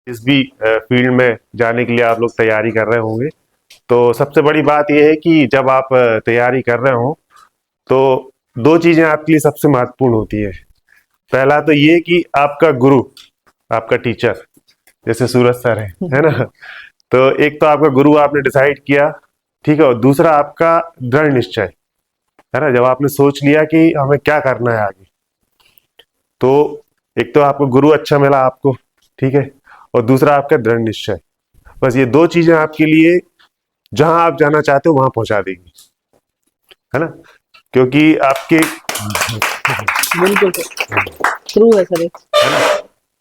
जिस भी फील्ड में जाने के लिए आप लोग तैयारी कर रहे होंगे, तो सबसे बड़ी बात यह है कि जब आप तैयारी कर रहे हो तो दो चीजें आपके लिए सबसे महत्वपूर्ण होती है। पहला तो ये कि आपका गुरु, आपका टीचर, जैसे सूरज सर है ना। तो एक तो आपका गुरु आपने डिसाइड किया, ठीक है, और दूसरा आपका दृढ़ निश्चय, है ना। जब आपने सोच लिया कि हमें क्या करना है आगे, तो एक तो आपको गुरु अच्छा मिला आपको, ठीक है, और दूसरा आपका दृढ़ निश्चय। बस ये दो चीजें आपके लिए जहां आप जाना चाहते हो वहां पहुंचा देगी, है ना। क्योंकि आपके बिल्कुल सर, ट्रू है सर ये।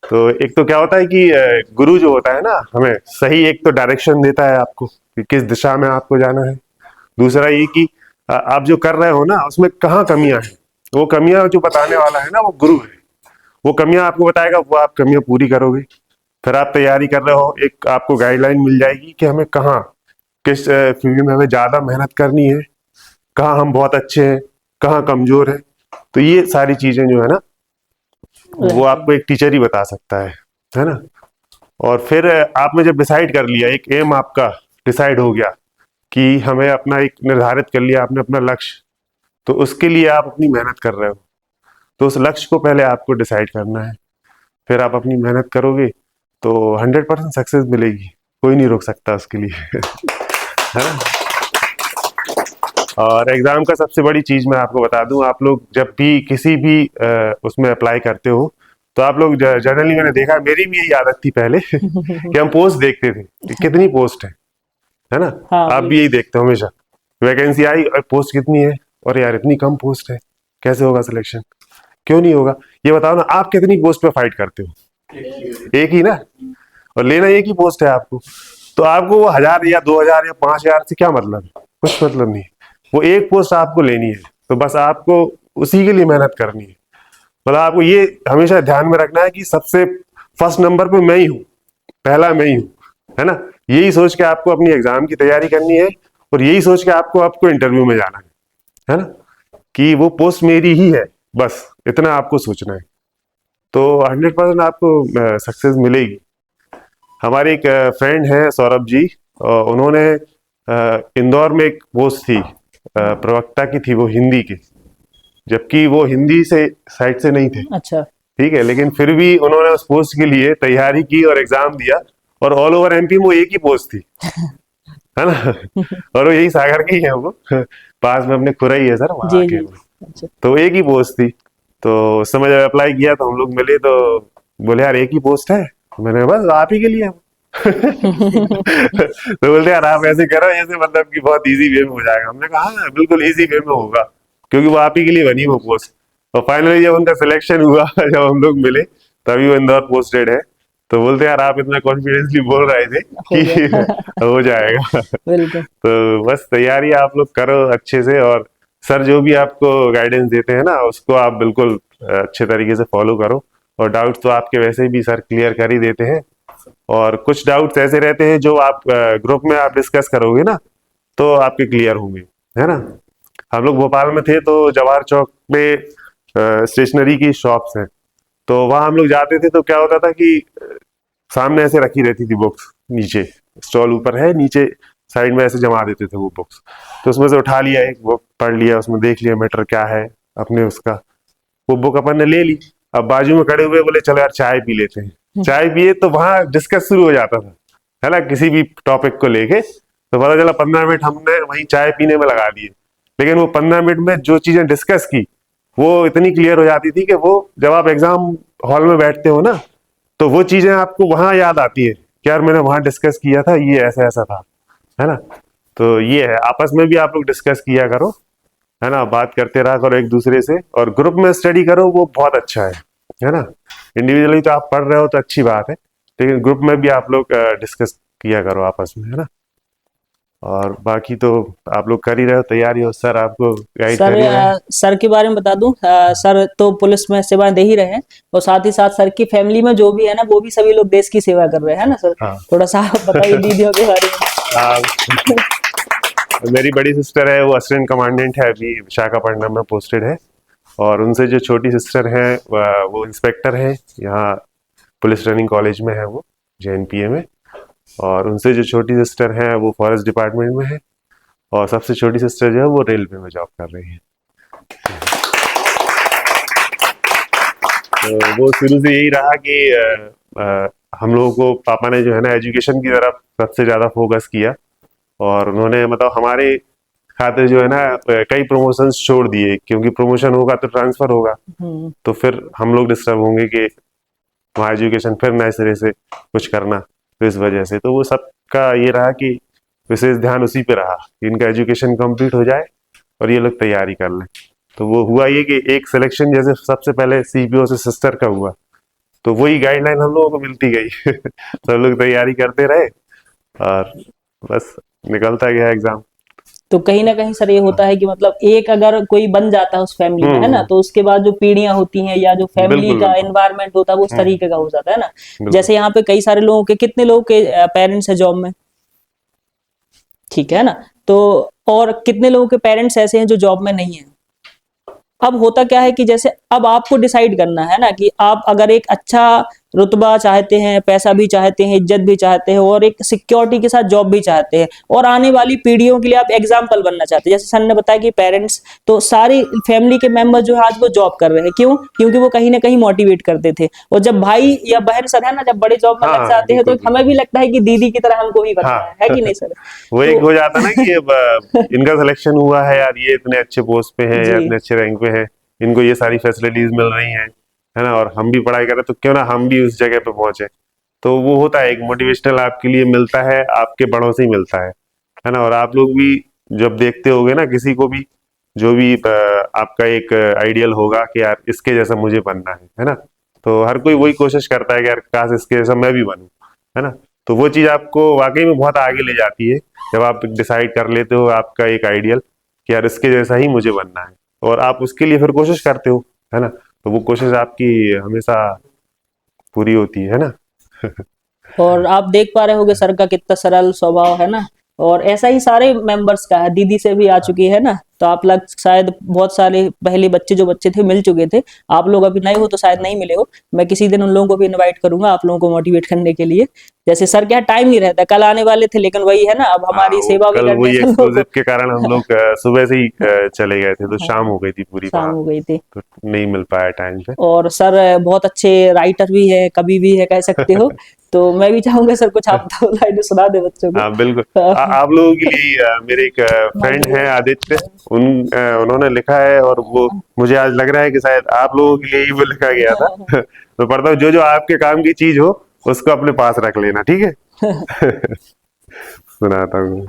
तो एक तो क्या होता है कि गुरु जो होता है ना, हमें सही एक तो डायरेक्शन देता है आपको कि किस दिशा में आपको जाना है। दूसरा ये कि आप जो कर रहे हो ना उसमें कहाँ कमियां हैं, वो कमियां जो बताने वाला है ना वो गुरु है। वो कमियां आपको बताएगा, वो आप कमियां पूरी करोगे। फिर आप तैयारी कर रहे हो, एक आपको गाइडलाइन मिल जाएगी कि हमें कहाँ, किस फील्ड में हमें ज्यादा मेहनत करनी है, कहाँ हम बहुत अच्छे हैं, कहाँ कमजोर है। तो ये सारी चीजें जो है ना, वो राइट आपको एक टीचर ही बता सकता है ना। और फिर आपने जब डिसाइड कर लिया, एक एम आपका डिसाइड हो गया कि हमें अपना एक निर्धारित कर लिया आपने अपना लक्ष्य, तो उसके लिए आप अपनी मेहनत कर रहे हो। तो उस लक्ष्य को पहले आपको डिसाइड करना है, फिर आप अपनी मेहनत करोगे तो 100% सक्सेस मिलेगी। कोई नहीं रोक सकता उसके लिए है ना। और एग्जाम का सबसे बड़ी चीज मैं आपको बता दूं, आप लोग जब भी किसी भी उसमें अप्लाई करते हो, तो आप लोग जनरली, मैंने देखा, मेरी भी यही आदत थी पहले कि हम पोस्ट देखते थे कि कितनी पोस्ट है ना। हाँ आप भी बिल्कुल। यही देखते हो हमेशा, वैकेंसी आई और पोस्ट कितनी है, और यार इतनी कम पोस्ट है, कैसे होगा सिलेक्शन, क्यों नहीं होगा। ये बताओ ना, आप कितनी पोस्ट पे फाइट करते हो? एक ही ना, और लेना एक ही पोस्ट है आपको। तो आपको वो 1000 या 2000 या 5000 से क्या मतलब है? कुछ मतलब नहीं। वो एक पोस्ट आपको लेनी है, तो बस आपको उसी के लिए मेहनत करनी है। मतलब आपको ये हमेशा ध्यान में रखना है कि सबसे फर्स्ट नंबर पे मैं ही हूँ, पहला मैं ही हूँ, है ना। यही सोच के आपको अपनी एग्जाम की तैयारी करनी है, और यही सोच के आपको आपको इंटरव्यू में जाना है ना, कि वो पोस्ट मेरी ही है, बस इतना आपको सोचना है। तो 100% आपको सक्सेस मिलेगी। हमारे एक फ्रेंड है सौरभ जी, उन्होंने इंदौर में एक पोस्ट थी, प्रवक्ता की थी, वो हिंदी की, जबकि वो हिंदी से साइड से नहीं थे, अच्छा। ठीक है, लेकिन फिर भी उन्होंने उस पोस्ट के लिए तैयारी की और एग्जाम दिया, और ऑल ओवर एमपी में वो एक ही पोस्ट थी, है ना। और वो यही सागर के ही है वो पास में अपने खुरई है सर, वहां जी के जी। वो। अच्छा। तो एक ही पोस्ट थी। तो उस समय जब अप्लाई किया तो हम लोग मिले, तो बोले यार एक ही पोस्ट है। मैंने कहा, बस आप ही के लिए है वो। तो बोलते यार आप ऐसे करो, ऐसे मतलब कि बहुत इजी वे में हो जाएगा। हमने कहा हाँ बिल्कुल इजी वे में होगा, क्योंकि वो आप ही के लिए बनी वो पोस्ट। और फाइनली जब उनका सिलेक्शन हुआ जब हम लोग मिले, तभी वो इंदौर पोस्टेड है। तो बोलते यार आप इतना कॉन्फिडेंसली बोल रहे थे हो कि गया। हो जाएगा। बिल्कुल। तो बस तैयारी आप लोग करो अच्छे से, और सर जो भी आपको गाइडेंस देते हैं ना उसको आप बिल्कुल अच्छे तरीके से फॉलो करो। और डाउट्स तो आपके वैसे भी सर क्लियर कर ही देते हैं, और कुछ डाउट्स ऐसे रहते हैं जो आप ग्रुप में आप डिस्कस करोगे ना तो आपके क्लियर होंगे, है ना। हम लोग भोपाल में थे, तो जवाहर चौक में स्टेशनरी की शॉप्स हैं, तो वहां हम लोग जाते थे, तो क्या होता था कि सामने ऐसे रखी रहती थी बुक्स, नीचे स्टॉल ऊपर है, नीचे साइड में ऐसे जमा देते थे वो बुक्स। तो उसमें से उठा लिया, एक बुक पढ़ लिया, उसमें देख लिया मैटर क्या है अपने उसका, वो बुक अपन ने ले ली। अब बाजू में खड़े हुए बोले चलो यार चाय पी लेते हैं। चाय पिए तो वहां डिस्कस शुरू हो जाता था, है ना, किसी भी टॉपिक को लेके। तो पता चला 15 मिनट हमने वहीं चाय पीने में लगा दिए, लेकिन वो 15 मिनट में जो चीजें डिस्कस की वो इतनी क्लियर हो जाती थी कि वो जब आप एग्जाम हॉल में बैठते हो ना, तो वो चीजें आपको वहां याद आती है कि यार मैंने वहां डिस्कस किया था, ये ऐसा ऐसा था, है ना। तो ये है, आपस में भी आप लोग डिस्कस किया करो, है ना, बात करते रहा करो एक दूसरे से, और ग्रुप में स्टडी करो, वो बहुत अच्छा है ना। इंडिविजुअली तो आप पढ़ रहे हो तो अच्छी बात है, लेकिन ग्रुप में भी आप लोग डिस्कस किया करो आपस में, है ना। और बाकी तो आप लोग कर ही रहे हो तैयारी, हो सर आपको गाइड सर कर ही रहे हैं। सर के बारे में बता दूं, सर तो पुलिस में सेवा दे ही रहे हैं, और साथ ही साथ सर की फैमिली में जो भी है ना वो भी सभी लोग देश की सेवा कर रहे हैं ना सर। हाँ। थोड़ा सा आप बताइए दीदियों के बारे में। मेरी बड़ी सिस्टर है, वो असिस्टेंट कमांडेंट है, अभी विशाखापट्टनम में पोस्टेड है। और उनसे जो छोटी सिस्टर है वो इंस्पेक्टर है, यहाँ पुलिस ट्रेनिंग कॉलेज में है वो। JNPA में, और उनसे जो छोटी सिस्टर हैं वो फॉरेस्ट डिपार्टमेंट में है, और सबसे छोटी सिस्टर जो है वो रेलवे में जॉब कर रही है। तो वो शुरू से यही रहा कि हम लोगों को पापा ने जो है ना एजुकेशन की तरफ सबसे ज्यादा फोकस किया, और उन्होंने मतलब हमारे खातिर जो है ना कई प्रमोशंस छोड़ दिए, क्योंकि प्रमोशन होगा तो ट्रांसफर होगा, तो फिर हम लोग डिस्टर्ब होंगे कि वहाँ एजुकेशन फिर नए सिरे से कुछ करना, तो इस वजह से तो वो सबका ये रहा कि विशेष ध्यान उसी पे रहा कि इनका एजुकेशन कंप्लीट हो जाए और ये लोग तैयारी कर लें। तो वो हुआ ये कि एक सिलेक्शन जैसे सबसे पहले CPO से सिस्टर का हुआ, तो वही गाइडलाइन हम लोगों को मिलती गई। सब लोग तैयारी करते रहे और बस निकलता गया एग्जाम। तो कहीं ना कहीं सर ये होता है कि मतलब एक अगर कोई बन जाता है उस फैमिली में, है ना, तो उसके बाद जो पीढ़ियां होती हैं या जो फैमिली बिल्कुल का बिल्कुल। एनवायरनमेंट होता है वो उस तरीके का हो जाता है ना। बिल्कुल। जैसे यहाँ पे कई सारे लोगों के, कितने लोगों के पेरेंट्स है जॉब में, ठीक है ना, तो और कितने लोगों के पेरेंट्स ऐसे हैं जो जॉब में नहीं है। अब होता क्या है कि जैसे अब आपको डिसाइड करना है ना कि आप अगर एक अच्छा रुतबा चाहते हैं, पैसा भी चाहते हैं, इज्जत भी चाहते हैं और एक सिक्योरिटी के साथ जॉब भी चाहते हैं, और आने वाली पीढ़ियों के लिए आप एग्जाम्पल बनना चाहते हैं। जैसे सर ने बताया कि पेरेंट्स, तो सारी फैमिली के मेंबर जो है आज वो जॉब कर रहे हैं, क्यों? क्योंकि वो कहीं ना कहीं मोटिवेट करते थे। और जब भाई या बहन सर है ना, जब बड़े जॉब में लग हाँ जाते हैं बिल्कुल तो हमें बिल्कुल। भी लगता है कि दीदी की तरह हमको ही बनना हाँ। है कि नहीं सर? वो एक तो हो जाता ना कि अब इनका सिलेक्शन हुआ है यार, ये इतने अच्छे पोस्ट पे हैं या जी इतने अच्छे रैंक पे हैं, इनको ये सारी फैसिलिटीज मिल रही हैं, है ना, और हम भी पढ़ाई करें तो क्यों ना हम भी उस जगह पे पहुंचे। तो वो होता है एक मोटिवेशनल आपके लिए मिलता है, आपके बड़ों से ही मिलता है ना। और आप लोग भी जब देखते होगे ना किसी को भी, जो भी आपका एक आइडियल होगा कि यार इसके जैसा मुझे बनना है ना, तो हर कोई वही कोशिश करता है कि यार काश इसके जैसा मैं भी बनूं, है ना। तो वो चीज आपको वाकई में बहुत आगे ले जाती है जब आप डिसाइड कर लेते हो आपका एक आइडियल कि यार इसके जैसा ही मुझे बनना है, और आप उसके लिए फिर कोशिश करते हो, है ना। तो वो कोशिश आपकी हमेशा पूरी होती है ना। और आप देख पा रहे होगे सर का कितना सरल स्वभाव है ना, और ऐसा ही सारे मेंबर्स का है। दीदी से भी आ चुकी है ना, तो आप लोग शायद बहुत सारे पहले बच्चे जो बच्चे थे मिल चुके थे, आप लोग अभी नए हो तो शायद नहीं मिले हो। मैं किसी दिन उन लोगों को भी इनवाइट करूंगा आप लोगों को मोटिवेट करने के लिए। जैसे सर क्या टाइम नहीं रहता, कल आने वाले थे लेकिन वही है ना, अब हाँ, हमारी वो सेवा भी कल करनी है वही सब लोगों एक्सप्लोसिव के कारण हम को। लोग सुबह से ही चले गए थे, तो शाम हो गई थी पूरी शाम वहां, हो गई थी। तो नहीं मिल पाया टाइम पे। और सर बहुत अच्छे राइटर भी है, कवि भी है कह सकते हो। तो मैं भी चाहूंगा सर कुछ आप दो लाइन सुना दे बच्चों को। हाँ बिल्कुल। आप लोगों के लिए मेरे एक फ्रेंड हैं आदित्य, उन्होंने लिखा है, और वो मुझे आज लग रहा है कि शायद आप लोगों के लिए ही वो लिखा गया था। तो पढ़ता हूँ, जो जो आपके काम की चीज हो उसको अपने पास रख लेना, ठीक है। सुनाता हूँ,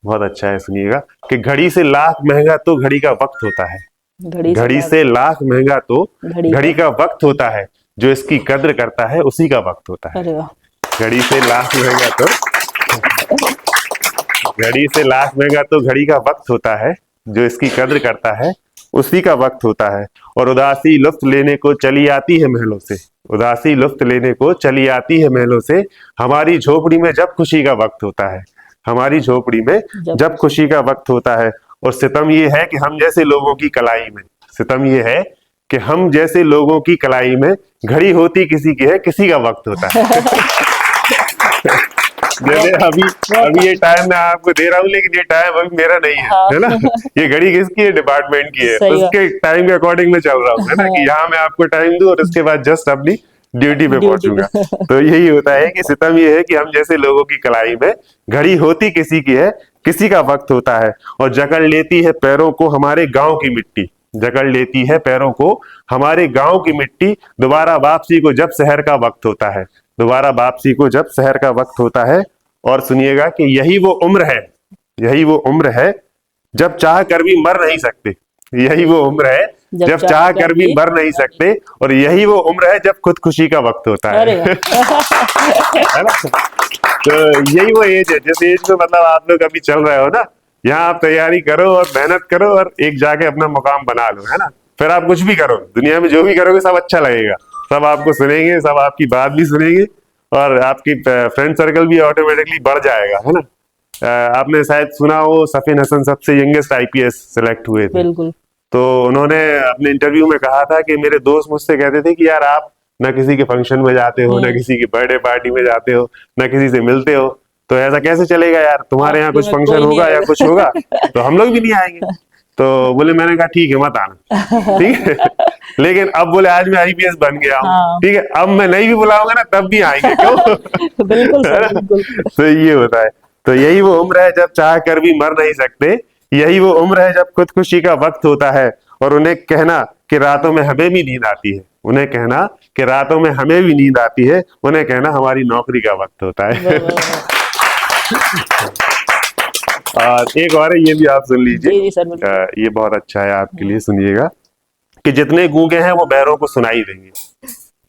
बहुत अच्छा है, सुनिएगा कि घड़ी से लाख महंगा तो घड़ी का वक्त होता है, घड़ी से घड़ी लाख, से लाख महंगा तो घड़ी घड़ी का, का वक्त होता है, जो इसकी कद्र करता है उसी का वक्त होता है। अरे वाह, घड़ी से लाख महंगा तो घड़ी से लाख महंगा तो घड़ी का वक्त होता है, जो इसकी कद्र करता है उसी का वक्त होता है। और उदासी लुफ्त लेने को चली आती है महलों से, उदासी लुफ्त लेने को चली आती है महलों से, हमारी झोपड़ी में जब खुशी का वक्त होता है, हमारी झोपड़ी में जब जब खुशी का वक्त होता है। और सितम ये है कि हम जैसे लोगों की कलाई में, सितम ये है कि हम जैसे लोगों की कलाई में घड़ी होती किसी की है, किसी का वक्त होता है। जैसे अभी अभी ये टाइम मैं आपको दे रहा हूँ, लेकिन ये टाइम अभी मेरा नहीं है, हाँ, है ना। ये घड़ी किसकी है? डिपार्टमेंट की है, सही बात, उसके टाइम के अकॉर्डिंग में चल रहा हूँ, है ना, कि यहाँ मैं आपको टाइम दूं और उसके बाद जस्ट अपनी ड्यूटी पे ड्यूटी पहुंचूंगा। पे। तो यही होता है कि सितम ये है कि हम जैसे लोगों की कलाई में घड़ी होती किसी की है, किसी का वक्त होता है। और जकड़ लेती है पैरों को हमारे गांव की मिट्टी, जकड़ लेती है पैरों को हमारे गांव की मिट्टी, दोबारा वापसी को जब शहर का वक्त होता है, दोबारा वापसी को जब शहर का वक्त होता है। और सुनिएगा कि यही वो उम्र है, यही वो उम्र है जब चाह कर भी मर नहीं सकते, यही वो उम्र है जब चाह कर भी मर नहीं सकते, और यही वो उम्र है जब खुदकुशी का वक्त होता है। अरे वाह। है ना। तो यही वो एज है जिस एज में मतलब आप लोग अभी चल रहे हो ना, यहाँ आप तैयारी करो और मेहनत करो और एक जाके अपना मुकाम बना लो, है ना। फिर आप कुछ भी करो दुनिया में, जो भी करोगे सब अच्छा लगेगा, सब आपको सुनेंगे, सब आपकी बात भी सुनेंगे, और आपकी फ्रेंड सर्कल भी ऑटोमेटिकली बढ़ जाएगा, है ना। आपने शायद सुना हो सफीन हसन सबसे यंगेस्ट IPS सिलेक्ट हुए थे, बिल्कुल, तो उन्होंने अपने इंटरव्यू में कहा था कि मेरे दोस्त मुझसे कहते थे कि यार आप ना किसी के फंक्शन में जाते हो, ना किसी की बर्थडे पार्टी में जाते हो, ना किसी से मिलते हो, तो ऐसा कैसे चलेगा यार, तुम्हारे यहाँ आपके कुछ में फंक्शन कोई नहीं होगा या आएगा। कुछ होगा तो हम लोग भी नहीं आएंगे। तो बोले, मैंने कहा ठीक है मत आना, ठीक है। लेकिन अब बोले आज मैं आईपीएस बन गया हूँ, हाँ। ठीक है, अब मैं नहीं भी बुलाऊंगा ना तब भी आएंगे, क्यों? बिल्कुल है सर, ना? बिल्कुल। तो ये होता है। तो यही वो उम्र है जब चाह कर भी मर नहीं सकते, यही वो उम्र है जब खुदकुशी का वक्त होता है, और उन्हें कहना कि रातों में हमें भी नींद आती है, उन्हें कहना कि रातों में हमें भी नींद आती है, उन्हें कहना हमारी नौकरी का वक्त होता वाह, है। वाह, वाह। और एक और है, ये भी आप सुन लीजिए। जी जी सर, बिल्कुल। ये बहुत अच्छा है आपके लिए, सुनिएगा कि जितने गूंगे हैं वो बहरों को सुनाई देंगे,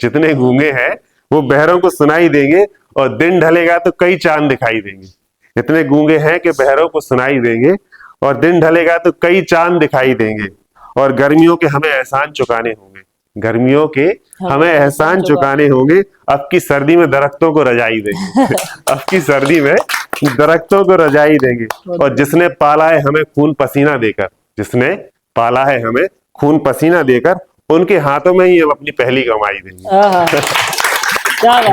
जितने गूंगे हैं वो बहरों को सुनाई देंगे, और दिन ढलेगा तो कई चांद दिखाई देंगे। इतने गूंगे हैं कि बहरों को सुनाई देंगे, और दिन ढलेगा तो कई चांद दिखाई देंगे, और गर्मियों के हमें एहसान चुकाने होंगे, गर्मियों के हमें एहसान चुकाने होंगे, अब की सर्दी में दरख्तों को रजाई देंगे। अब की सर्दी में दरख्तों को रजाई देंगे, और जिसने पाला है हमें खून पसीना देकर, जिसने पाला है हमें खून पसीना देकर, उनके हाथों में ही हम अपनी पहली कमाई देंगे। आहा, क्या बात है,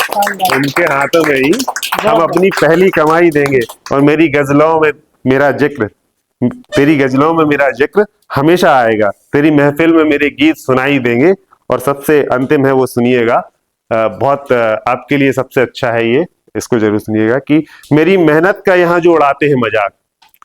शानदार। उनके हाथों में ही हम बहुत अपनी पहली कमाई देंगे, और मेरी गजलों में मेरा जिक्र, तेरी गजलों में मेरा जिक्र हमेशा आएगा, तेरी महफिल में मेरे गीत सुनाई देंगे। और सबसे अंतिम है वो सुनिएगा, बहुत आपके लिए सबसे अच्छा है ये, इसको जरूर सुनिएगा कि मेरी मेहनत का यहाँ जो उड़ाते हैं मजाक।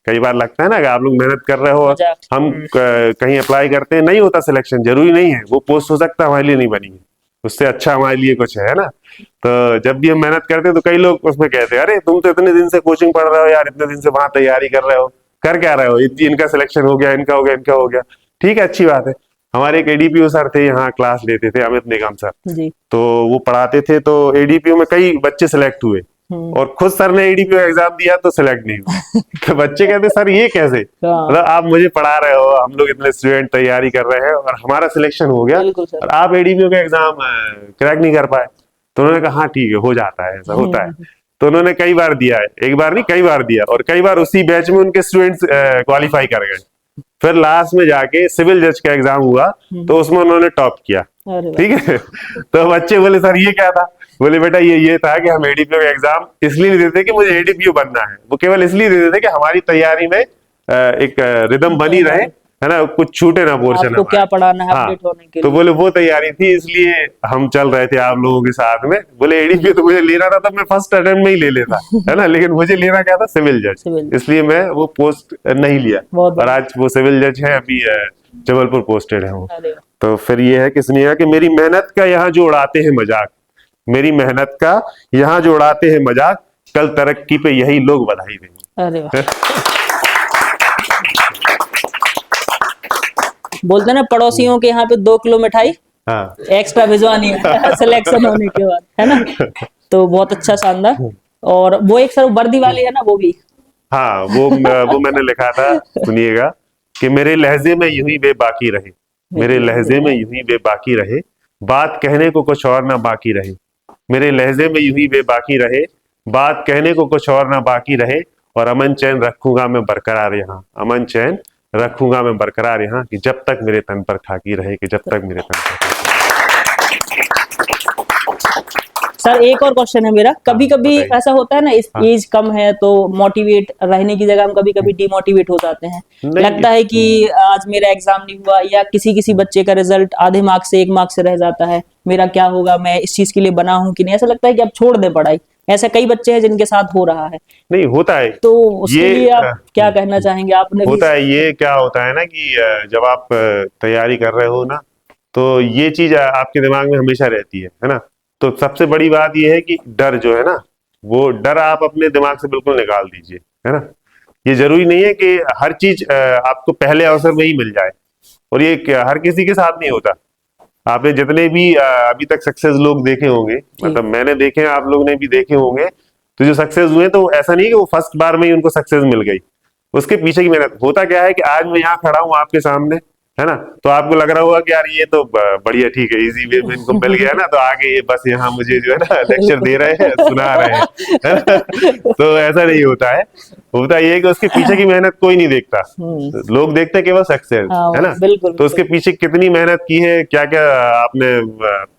कई बार लगता है ना कि आप लोग मेहनत कर रहे हो, मजाक। हम कहीं अप्लाई करते हैं, नहीं होता सिलेक्शन, जरूरी नहीं है वो पोस्ट हो सकता है हमारे लिए नहीं बनी है, उससे अच्छा हमारे लिए कुछ है ना। तो जब भी हम मेहनत करते हैं तो कई लोग उसमें कहते हैं, अरे तुम तो इतने दिन से कोचिंग पढ़ रहे हो यार, इतने दिन से वहां तैयारी कर रहे हो, कर क्या रहे हो, इनका सिलेक्शन हो गया, इनका हो गया, इनका हो गया, ठीक है, अच्छी बात है। हमारे एक एडीपीओ सर थे, यहाँ क्लास लेते थे, अमित निगम सर, जी। तो वो पढ़ाते थे, तो एडीपीओ में कई बच्चे सिलेक्ट हुए, और खुद सर ने एडीपीओ एग्जाम दिया तो सिलेक्ट नहीं हुआ। तो बच्चे कहते सर ये कैसे, हाँ, मतलब आप मुझे पढ़ा रहे हो, हम लोग इतने स्टूडेंट तैयारी कर रहे हैं और हमारा सिलेक्शन हो गया, बिल्कुल सर। और आप एडीपीओ का एग्जाम क्रैक नहीं कर पाए। तो उन्होंने कहा हाँ ठीक है, हो जाता है, ऐसा होता है। तो उन्होंने कई बार दिया है, एक बार नहीं कई बार दिया, और कई बार उसी बैच में उनके स्टूडेंट्स क्वालिफाई कर गए। फिर लास्ट में जाके सिविल जज का एग्जाम हुआ, तो उसमें उन्होंने टॉप किया, अरे वाह। ठीक है। तो बच्चे बोले सर ये क्या था, बोले बेटा ये था कि हम एडीपीओ का एग्जाम इसलिए नहीं देते कि मुझे एडीपीओ बनना है, वो केवल इसलिए देते थे कि हमारी तैयारी में एक रिदम बनी रहे, है ना, कुछ छूटे ना पोर्शन आपको क्या पढ़ाना है, हाँ, अपडेट होने के तो लिए। बोले वो तैयारी थी इसलिए हम चल रहे थे आप लोगों के साथ में। बोले एडीपीओ तो मुझे लेना था, तब मैं फर्स्ट अटेम्प्ट में ही ले लेता, है ना, लेकिन मुझे लेना क्या था, सिविल जज, सिविल। इसलिए मैं वो पोस्ट नहीं लिया, बहुत और बढ़िया। आज वो सिविल जज है, अभी जबलपुर पोस्टेड है वो। अरे वाह। तो फिर ये है कि सुनिएगा कि मेरी मेहनत का यहाँ जो उड़ाते हैं मजाक, मेरी मेहनत का यहाँ जो उड़ाते हैं मजाक, कल तरक्की पे यही लोग बधाई देंगे। अरे वाह। बोलते ना पड़ोसियों के यहाँ पे 2 किलो मिठाई हाँ एक्स्ट्रा भिजवानी है सिलेक्शन होने के बाद, है ना। तो बहुत अच्छा, शानदार। और वो एक सर वर्दी वाली है ना, वो भी। हाँ, वो मैंने लिखा था, सुनिएगा कि मेरे लहजे में यूं ही वे बाकी रहे, मेरे लहजे में यूं ही वे बाकी रहे, बात कहने को कुछ और ना बाकी रहे, मेरे लहजे में यूं ही वे बाकी रहे, बात कहने को कुछ और ना बाकी रहे, और अमन चैन रखूंगा मैं बरकरार यहाँ, अमन चैन रखूंगा मैं बरकरार यहाँ, कि जब तक मेरे तन पर खाकी रहे, कि जब तक मेरे तन पर खाकी सर एक और क्वेश्चन है मेरा, कभी कभी बताइए। ऐसा होता है ना, इस हाँ। एज कम है तो मोटिवेट रहने की जगह हम कभी कभी डिमोटिवेट हो जाते हैं, नहीं, लगता है कि आज मेरा एग्जाम नहीं हुआ, या किसी किसी बच्चे का रिजल्ट आधे मार्क्स से 1 मार्क से रह जाता है, मेरा क्या होगा, मैं इस चीज के लिए बना हूं कि नहीं, ऐसा लगता है कि अब छोड़ दे पढ़ाई। ऐसे कई बच्चे हैं जिनके साथ हो रहा है, नहीं होता है तो उसके ये, लिए आप क्या कहना चाहेंगे, आपने भी। होता है ये, क्या होता है ना कि जब आप तैयारी कर रहे हो ना, तो ये चीज आपके दिमाग में हमेशा रहती है ना। तो सबसे बड़ी बात ये है कि डर जो है ना, वो डर आप अपने दिमाग से बिल्कुल निकाल दीजिए, है ना। ये जरूरी नहीं है कि हर चीज आपको पहले अवसर में ही मिल जाए, और ये हर किसी के साथ नहीं होता। आपने जितने भी अभी तक सक्सेस लोग देखे होंगे, मतलब मैंने देखे हैं, आप लोग ने भी देखे होंगे, तो जो सक्सेस हुए तो ऐसा नहीं कि वो फर्स्ट बार में ही उनको सक्सेस मिल गई, उसके पीछे की मेहनत। होता क्या है कि आज मैं यहाँ खड़ा हूँ आपके सामने, है ना, तो आपको लग रहा होगा कि यार ये तो बढ़िया, ठीक है, इजी वे में इनको मिल गया ना, तो आगे ये बस यहाँ मुझे जो है ना लेक्चर दे रहे हैं, सुना रहे हैं, है ना? तो ऐसा नहीं होता है। होता ये है कि उसके पीछे की मेहनत कोई नहीं देखता, लोग देखते हैं केवल सक्सेस, हाँ, है ना? बिल्कुल तो उसके पीछे कितनी मेहनत की है, क्या क्या आपने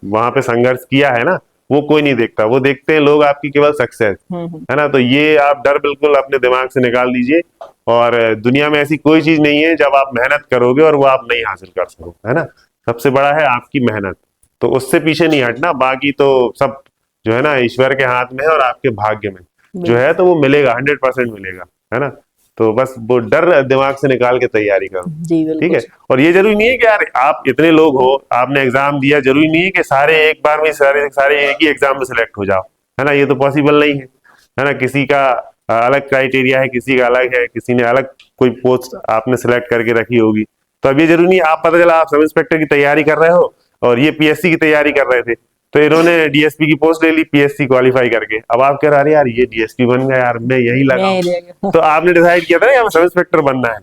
वहां पे संघर्ष किया है ना, वो कोई नहीं देखता, वो देखते हैं लोग आपकी केवल सक्सेस, है ना? तो ये आप डर बिल्कुल अपने दिमाग से निकाल दीजिए। और दुनिया में ऐसी कोई चीज नहीं है जब आप मेहनत करोगे और वो आप नहीं हासिल कर सको, है ना? सबसे बड़ा है आपकी मेहनत, तो उससे पीछे नहीं हटना। बाकी तो सब जो है ना ईश्वर के हाथ में है और आपके भाग्य में जो है, तो वो मिलेगा, 100% मिलेगा, है ना? तो बस वो डर दिमाग से निकाल के तैयारी करो, जी, ठीक बिल्कुल। है? और ये जरूरी नहीं है कि यार आप इतने लोग हो, आपने एग्जाम दिया, जरूरी नहीं है कि सारे एक बार में सारे सारे एक ही एग्जाम में सिलेक्ट हो जाओ, है ना? ये तो पॉसिबल नहीं है ना? किसी का अलग क्राइटेरिया है, किसी का अलग है, किसी ने अलग कोई पोस्ट आपने सिलेक्ट करके रखी होगी। तो अब ये जरूरी नहीं, आप पता चला आप सब इंस्पेक्टर की तैयारी कर रहे हो और ये पीएससी की तैयारी कर रहे थे, तो इन्होंने डीएसपी की पोस्ट ले ली पीएससी क्वालिफाई करके। अब आप कह रहे यार ये डीएसपी बन गया, यार मैं यही लगा मैं हूं। रह गया। तो आपने डिसाइड किया था ना यार सब इंस्पेक्टर बनना है,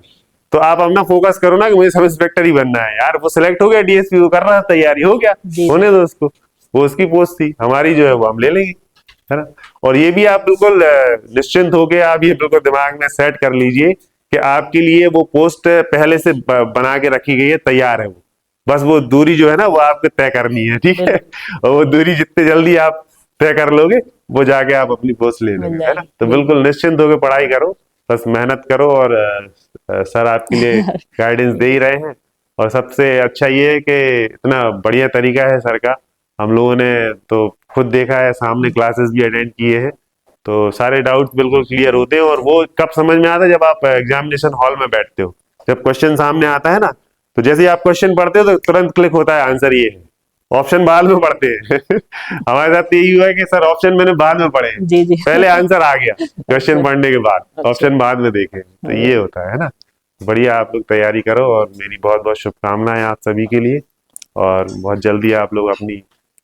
तो आप अपना फोकस करो ना कि मुझे सब इंस्पेक्टर ही बनना है। यार वो सिलेक्ट हो गया डीएसपी, वो कर रहा है तैयारी, हो गया, जी, होने दो उसको, वो उसकी पोस्ट थी, हमारी जो है वो हम ले लेंगे, है ना? और ये भी आप बिल्कुल निश्चिंत होके आप ये बिल्कुल दिमाग में सेट कर लीजिए कि आपके लिए वो पोस्ट पहले से बना के रखी गई है, तैयार है वो, बस वो दूरी जो है ना वो आपको तय करनी है, ठीक है? और वो दूरी जितने जल्दी आप तय कर लोगे, वो जाके आप अपनी पोस्ट ले लोगे, है ना? तो बिल्कुल निश्चिंत होकर पढ़ाई करो, बस मेहनत करो, और सर आपके लिए गाइडेंस दे ही रहे हैं। और सबसे अच्छा ये है कि इतना बढ़िया तरीका है सर का, हम लोगों ने तो खुद देखा है, सामने क्लासेस भी अटेंड किए हैं, तो सारे डाउट्स बिल्कुल क्लियर होते हैं। और वो कब समझ में आता है, जब आप एग्जामिनेशन हॉल में बैठते हो, जब क्वेश्चन सामने आता है ना, तो जैसे ही आप क्वेश्चन पढ़ते हो तो तुरंत क्लिक होता है आंसर ये है, ऑप्शन बाद में पढ़ते हैं हमारे साथ यही हुआ है कि सर ऑप्शन मैंने बाद में पढ़े, जी, जी। पहले आंसर आ गया क्वेश्चन पढ़ने के बाद, अच्छा। ऑप्शन बाद में देखे, तो ये होता है ना? बढ़िया, आप लोग तैयारी करो, और मेरी बहुत बहुत शुभकामनाएं आप सभी के लिए, और बहुत जल्दी आप लोग अपनी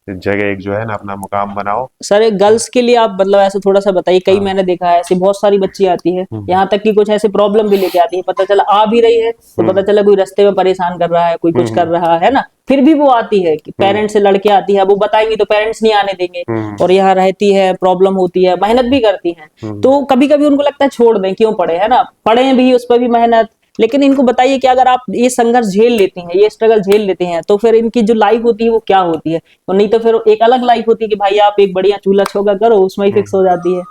जगह एक जो है ना अपना मुकाम बनाओ। सर एक गर्ल्स के लिए आप मतलब ऐसे थोड़ा सा बताइए, कई हाँ। मैंने देखा है ऐसी बहुत सारी बच्ची आती है, यहाँ तक कि कुछ ऐसे प्रॉब्लम भी लेके आती है, पता चला आ भी रही है तो पता चला कोई रास्ते में परेशान कर रहा है, कोई कुछ कर रहा है ना, फिर भी वो आती है कि पेरेंट्स से लड़के आती है, वो बताएंगी तो पेरेंट्स नहीं आने देंगे, और यहाँ रहती है, प्रॉब्लम होती है, मेहनत भी करती है, तो कभी कभी उनको लगता है छोड़ दें, क्यों पढ़े, है ना? पढ़े भी, उस पर भी मेहनत, लेकिन इनको बताइए कि अगर आप ये संघर्ष झेल लेती हैं, ये स्ट्रगल झेल लेते हैं, तो फिर इनकी जो लाइफ होती है वो क्या होती है, और नहीं तो फिर एक अलग लाइफ होती है कि भाई आप एक बढ़िया चूल्हा चौका करो, उसमें ही फिक्स हो जाती है,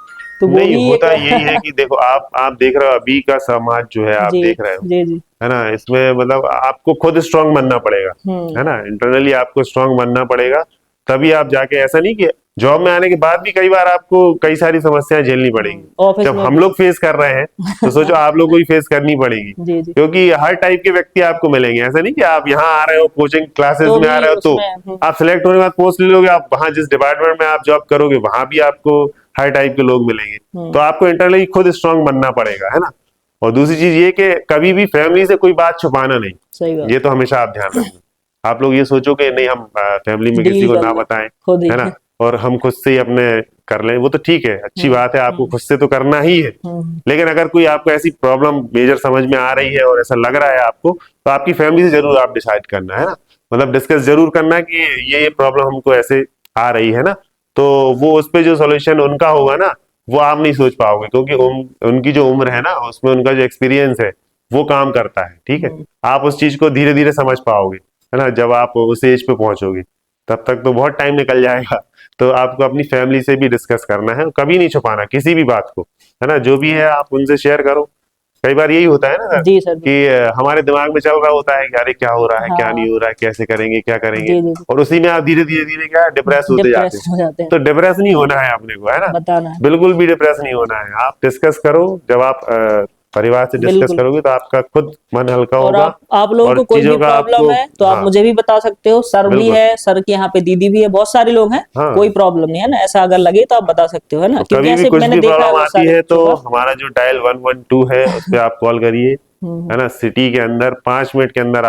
तो वो नहीं भी होता यही है कि देखो आप देख रहे हो अभी का समाज जो है, आप जी, देख रहे हो, जी, जी, है ना? इसमें मतलब आपको खुद स्ट्रांग बनना पड़ेगा, है ना? इंटरनली आपको स्ट्रांग बनना पड़ेगा, तभी आप जाके, ऐसा नहीं कि जॉब में आने के बाद भी कई बार आपको कई सारी समस्याएं झेलनी पड़ेंगी। ऑफिस जब में हम भी। लोग फेस कर रहे हैं तो सोचो आप लोग को भी फेस करनी पड़ेगी, जी, जी, क्योंकि हर टाइप के व्यक्ति आपको मिलेंगे। ऐसा नहीं कि आप यहाँ आ रहे हो कोचिंग क्लासेस तो में आ भी रहे हो तो उसमें आप सिलेक्ट होने के बाद पोस्ट ले लोगे, आप वहां जिस डिपार्टमेंट में आप जॉब करोगे वहां भी आपको हर टाइप के लोग मिलेंगे, तो आपको इंटरनली खुद स्ट्रांग बनना पड़ेगा, है ना? और दूसरी चीज ये कि कभी भी फैमिली से कोई बात छुपाना नहीं, सही बात, ये तो हमेशा आप ध्यान रखना। आप लोग ये सोचो कि नहीं हम फैमिली में किसी डील को कर ना लो बताएं, खुद ही। है ना, और हम खुद से ही अपने कर लें, वो तो ठीक है, अच्छी बात है, आपको खुद से तो करना ही है। लेकिन अगर कोई आपको ऐसी प्रॉब्लम मेजर समझ में आ रही है और ऐसा लग रहा है आपको, तो आपकी फैमिली से जरूर आप डिसाइड करना, है ना, मतलब डिस्कस जरूर करना कि ये प्रॉब्लम हमको ऐसे आ रही है ना, तो वो उस पे जो सोल्यूशन उनका होगा ना, वो आप नहीं सोच पाओगे, क्योंकि उनकी जो उम्र है ना उसमें उनका जो एक्सपीरियंस है वो काम करता है, ठीक है? आप उस चीज को धीरे धीरे समझ पाओगे, है ना, जब आप उस एज पे पहुंचोगे, तब तक तो बहुत टाइम निकल जाएगा। तो आपको अपनी फैमिली से भी डिस्कस करना है, कभी नहीं छुपाना किसी भी बात को, है ना, जो भी है आप उनसे शेयर करो। कई बार यही होता है ना सर जी सर, कि हमारे दिमाग में चल रहा होता है कि अरे क्या हो रहा है, क्या हाँ, नहीं हो रहा है, कैसे करेंगे, क्या करेंगे, जी, जी, और उसी में आप धीरे धीरे धीरे क्या डिप्रेस होते जाते डिप्रेस हैं। हो जाते हैं, तो डिप्रेस नहीं होना है अपने को, है ना, बताना है, बिल्कुल भी डिप्रेस नहीं होना है। आप डिस्कस करो, जब आप परिवार से डिस्कस बिल्कुल। करोगे तो आपका खुद मन हल्का और होगा, आप लोगों और को कोई भी चीजों का प्रॉब्लम आपको, है तो आप हाँ मुझे भी बता सकते हो, सर भी बिल्कुल, है, सर के यहाँ पे दीदी भी है, बहुत सारे लोग हैं, हाँ। कोई प्रॉब्लम नहीं है ना, ऐसा अगर लगे तो आप बता सकते हो, है ना, तो क्योंकि कभी भी ऐसे कुछ मैंने भी देखा है प्रॉब्लम बहुत आती सारे है तो बच्चों का। हमारा जो डायल 112 है उस पर आप कॉल करिए, है ना, सिटी के अंदर 5 मिनट के अंदर